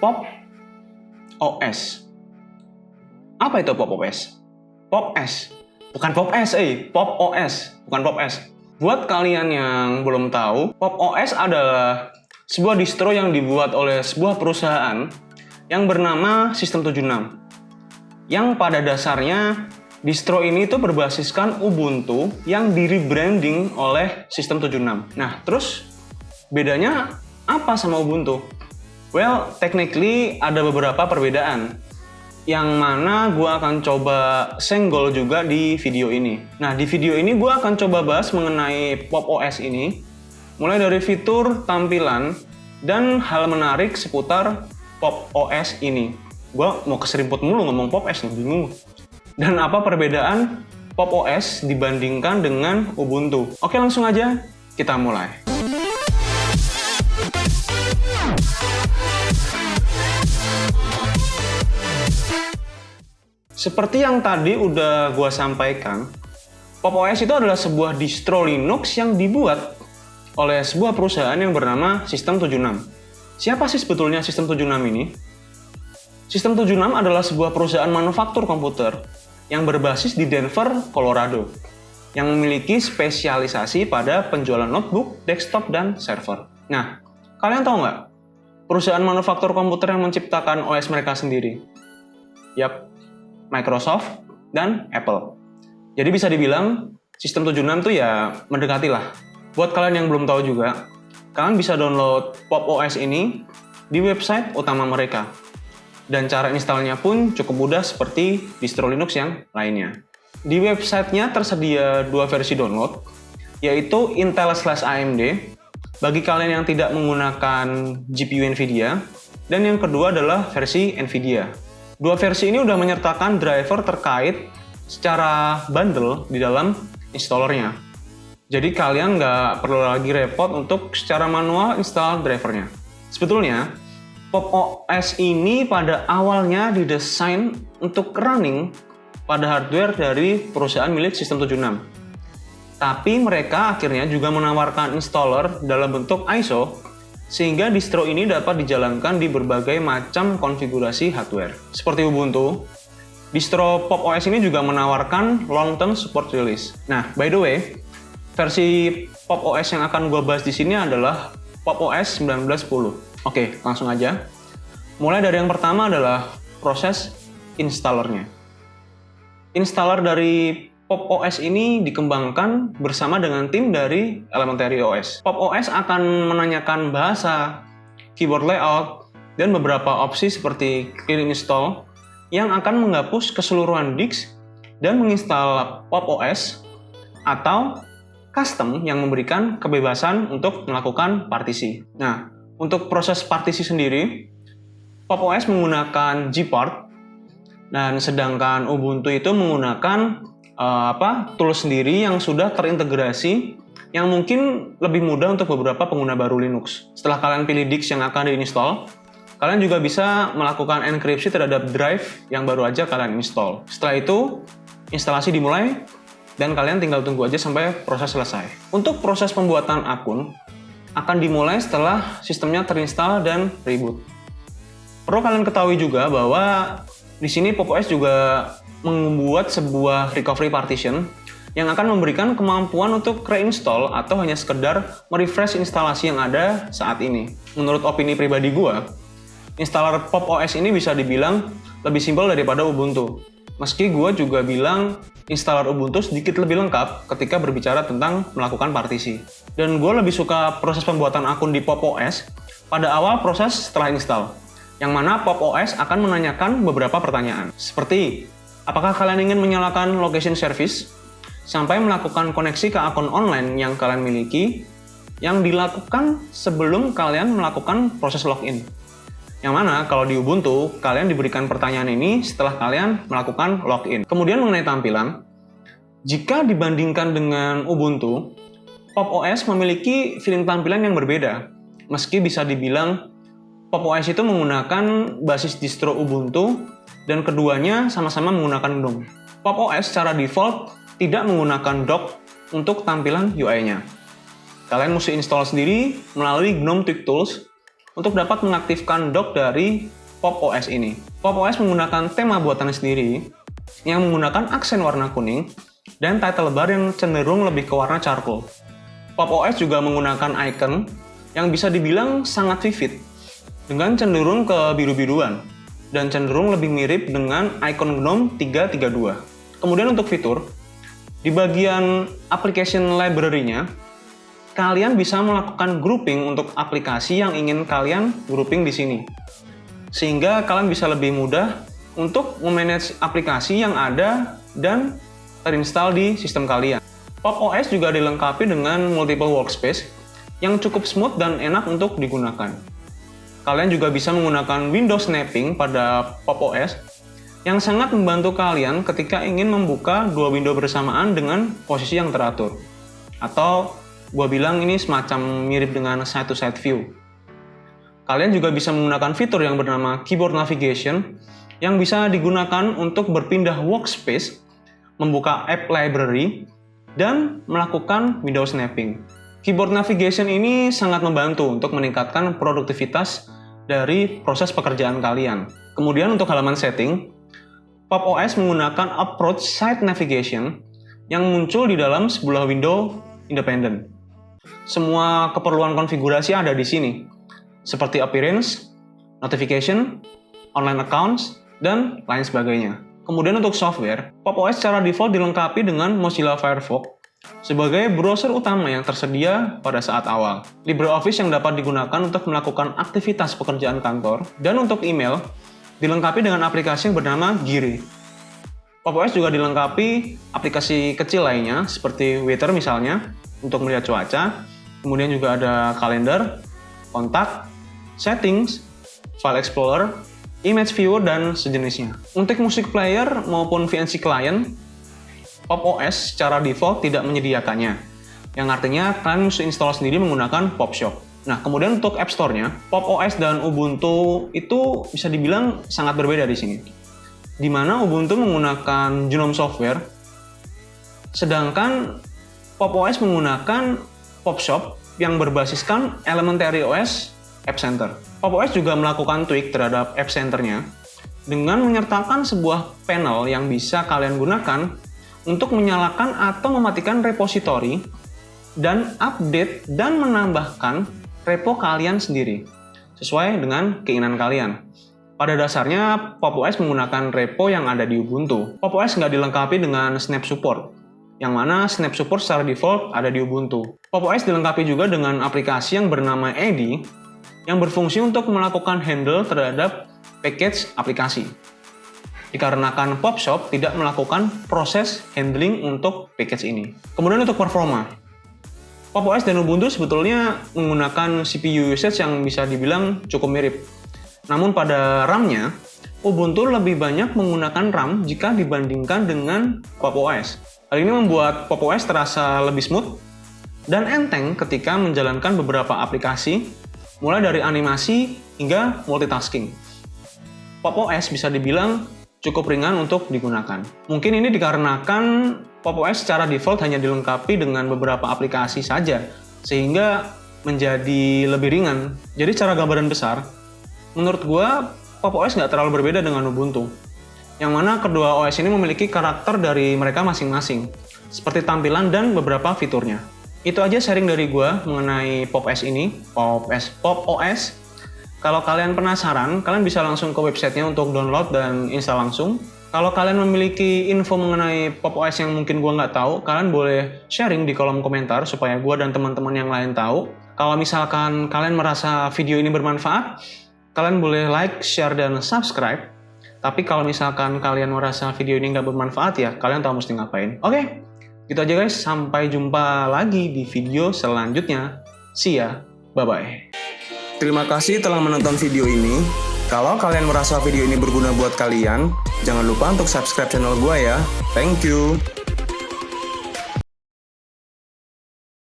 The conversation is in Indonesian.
Pop OS. Apa itu Pop OS? Pop OS, bukan Pop S, Pop OS, bukan Pop S. Buat kalian yang belum tahu, Pop OS adalah sebuah distro yang dibuat oleh sebuah perusahaan yang bernama Sistem 76. Yang pada dasarnya distro ini tuh berbasiskan Ubuntu yang di rebranding oleh Sistem 76. Nah, terus bedanya apa sama Ubuntu? Well, technically ada beberapa perbedaan yang mana gue akan coba senggol juga di video ini. Nah, di video ini gue akan coba bahas mengenai Pop OS ini, mulai dari fitur, tampilan, dan hal menarik seputar Pop OS ini. Gue mau keserimput mulu ngomong Pop OS nih, bingung. Dan apa perbedaan Pop OS dibandingkan dengan Ubuntu? Oke, langsung aja kita mulai. Seperti yang tadi udah gue sampaikan, Pop OS itu adalah sebuah distro Linux yang dibuat oleh sebuah perusahaan yang bernama Sistem 76. Siapa sih sebetulnya Sistem 76 ini? Sistem 76 adalah sebuah perusahaan manufaktur komputer yang berbasis di Denver, Colorado, yang memiliki spesialisasi pada penjualan notebook, desktop, dan server. Nah, kalian tahu nggak? Perusahaan manufaktur komputer yang menciptakan OS mereka sendiri? Yap, Microsoft dan Apple. Jadi bisa dibilang Sistem 76 tuh ya mendekati lah. Buat kalian yang belum tahu juga, kalian bisa download Pop OS ini di website utama mereka. Dan cara installnya pun cukup mudah seperti distro Linux yang lainnya. Di websitenya tersedia dua versi download, yaitu Intel/AMD bagi kalian yang tidak menggunakan GPU Nvidia, dan yang kedua adalah versi Nvidia. Dua versi ini udah menyertakan driver terkait secara bundle di dalam installernya. Jadi kalian nggak perlu lagi repot untuk secara manual install drivernya. Sebetulnya, Pop OS ini pada awalnya didesain untuk running pada hardware dari perusahaan milik Sistem 76. Tapi mereka akhirnya juga menawarkan installer dalam bentuk ISO, sehingga distro ini dapat dijalankan di berbagai macam konfigurasi hardware. Seperti Ubuntu, distro Pop OS ini juga menawarkan long-term support release. Nah, by the way, versi Pop OS yang akan gue bahas di sini adalah Pop OS 1910. Oke, langsung aja. Mulai dari yang pertama adalah proses installernya. Installer dari Pop OS ini dikembangkan bersama dengan tim dari Elementary OS. Pop OS akan menanyakan bahasa, keyboard layout, dan beberapa opsi seperti clean install yang akan menghapus keseluruhan disk dan menginstal Pop OS atau custom yang memberikan kebebasan untuk melakukan partisi. Nah, untuk proses partisi sendiri, Pop OS menggunakan Gpart, dan sedangkan Ubuntu itu menggunakan tools sendiri yang sudah terintegrasi yang mungkin lebih mudah untuk beberapa pengguna baru Linux. Setelah kalian pilih disk yang akan diinstal, kalian juga bisa melakukan enkripsi terhadap drive yang baru aja kalian install. Setelah itu, instalasi dimulai dan kalian tinggal tunggu aja sampai proses selesai. Untuk proses pembuatan akun akan dimulai setelah sistemnya terinstall dan reboot. Perlu kalian ketahui juga bahwa di sini Pop OS juga membuat sebuah recovery partition yang akan memberikan kemampuan untuk reinstall atau hanya sekedar merefresh instalasi yang ada saat ini. Menurut opini pribadi gue, installer Pop OS ini bisa dibilang lebih simpel daripada Ubuntu. Meski gue juga bilang installer Ubuntu sedikit lebih lengkap ketika berbicara tentang melakukan partisi. Dan gue lebih suka proses pembuatan akun di Pop OS pada awal proses setelah install, yang mana Pop OS akan menanyakan beberapa pertanyaan. Seperti, apakah kalian ingin menyalakan location service sampai melakukan koneksi ke akun online yang kalian miliki yang dilakukan sebelum kalian melakukan proses login? Yang mana kalau di Ubuntu, kalian diberikan pertanyaan ini setelah kalian melakukan login. Kemudian mengenai tampilan, jika dibandingkan dengan Ubuntu, Pop OS memiliki feeling tampilan yang berbeda. Meski bisa dibilang Pop OS itu menggunakan basis distro Ubuntu dan keduanya sama-sama menggunakan GNOME. Pop OS secara default tidak menggunakan dock untuk tampilan UI-nya. Kalian mesti install sendiri melalui GNOME Tweak Tools untuk dapat mengaktifkan dock dari Pop OS ini. Pop OS menggunakan tema buatannya sendiri yang menggunakan aksen warna kuning dan title bar yang cenderung lebih ke warna charcoal. Pop OS juga menggunakan icon yang bisa dibilang sangat vivid dengan cenderung ke biru-biruan dan cenderung lebih mirip dengan icon GNOME 332. Kemudian untuk fitur, di bagian application library-nya, kalian bisa melakukan grouping untuk aplikasi yang ingin kalian grouping di sini. Sehingga kalian bisa lebih mudah untuk memanage aplikasi yang ada dan terinstall di sistem kalian. Pop OS juga dilengkapi dengan multiple workspace yang cukup smooth dan enak untuk digunakan. Kalian juga bisa menggunakan window snapping pada Pop OS yang sangat membantu kalian ketika ingin membuka dua window bersamaan dengan posisi yang teratur. Atau gua bilang ini semacam mirip dengan side-to-side view. Kalian juga bisa menggunakan fitur yang bernama keyboard navigation yang bisa digunakan untuk berpindah workspace, membuka app library, dan melakukan window snapping. Keyboard navigation ini sangat membantu untuk meningkatkan produktivitas dari proses pekerjaan kalian. Kemudian untuk halaman setting, Pop OS menggunakan approach side navigation yang muncul di dalam sebuah window independen. Semua keperluan konfigurasi ada di sini, seperti appearance, notification, online accounts, dan lain sebagainya. Kemudian untuk software, Pop OS secara default dilengkapi dengan Mozilla Firefox sebagai browser utama yang tersedia pada saat awal. LibreOffice yang dapat digunakan untuk melakukan aktivitas pekerjaan kantor, dan untuk email dilengkapi dengan aplikasi yang bernama Giri. Pop OS juga dilengkapi aplikasi kecil lainnya seperti Weather misalnya, untuk melihat cuaca, kemudian juga ada kalender, kontak, settings, file explorer, image viewer, dan sejenisnya. Untuk musik player maupun VNC client, Pop OS secara default tidak menyediakannya, yang artinya kalian mesti install sendiri menggunakan Pop Shop. Nah, kemudian untuk App Store-nya, Pop OS dan Ubuntu itu bisa dibilang sangat berbeda di sini. Di mana Ubuntu menggunakan GNOME software, sedangkan Pop OS menggunakan Pop Shop yang berbasiskan Elementary OS App Center. Pop OS juga melakukan tweak terhadap App Center-nya dengan menyertakan sebuah panel yang bisa kalian gunakan untuk menyalakan atau mematikan repository dan update dan menambahkan repo kalian sendiri sesuai dengan keinginan kalian. Pada dasarnya, Pop OS menggunakan repo yang ada di Ubuntu. Pop OS nggak dilengkapi dengan Snap Support, yang mana Snap Support secara default ada di Ubuntu. Pop OS dilengkapi juga dengan aplikasi yang bernama Eddy, yang berfungsi untuk melakukan handle terhadap package aplikasi. Dikarenakan Pop Shop tidak melakukan proses handling untuk package ini. Kemudian untuk performa, Pop OS dan Ubuntu sebetulnya menggunakan CPU usage yang bisa dibilang cukup mirip. Namun pada RAM-nya, Ubuntu lebih banyak menggunakan RAM jika dibandingkan dengan Pop OS. Hal ini membuat Pop OS terasa lebih smooth dan enteng ketika menjalankan beberapa aplikasi, mulai dari animasi hingga multitasking. Pop OS bisa dibilang cukup ringan untuk digunakan. Mungkin ini dikarenakan Pop OS secara default hanya dilengkapi dengan beberapa aplikasi saja, sehingga menjadi lebih ringan. Jadi secara gambaran besar, menurut gua Pop OS nggak terlalu berbeda dengan Ubuntu, yang mana kedua OS ini memiliki karakter dari mereka masing-masing, seperti tampilan dan beberapa fiturnya. Itu aja sharing dari gua mengenai Pop OS ini, Pop OS. Kalau kalian penasaran, kalian bisa langsung ke websitenya untuk download dan install langsung. Kalau kalian memiliki info mengenai Pop OS yang mungkin gua nggak tahu, kalian boleh sharing di kolom komentar supaya gua dan teman-teman yang lain tahu. Kalau misalkan kalian merasa video ini bermanfaat, kalian boleh like, share, dan subscribe. Tapi kalau misalkan kalian merasa video ini nggak bermanfaat, ya kalian tahu mesti ngapain. Oke, gitu aja guys. Sampai jumpa lagi di video selanjutnya. See ya, bye-bye. Terima kasih telah menonton video ini. Kalau kalian merasa video ini berguna buat kalian, jangan lupa untuk subscribe channel gue ya. Thank you.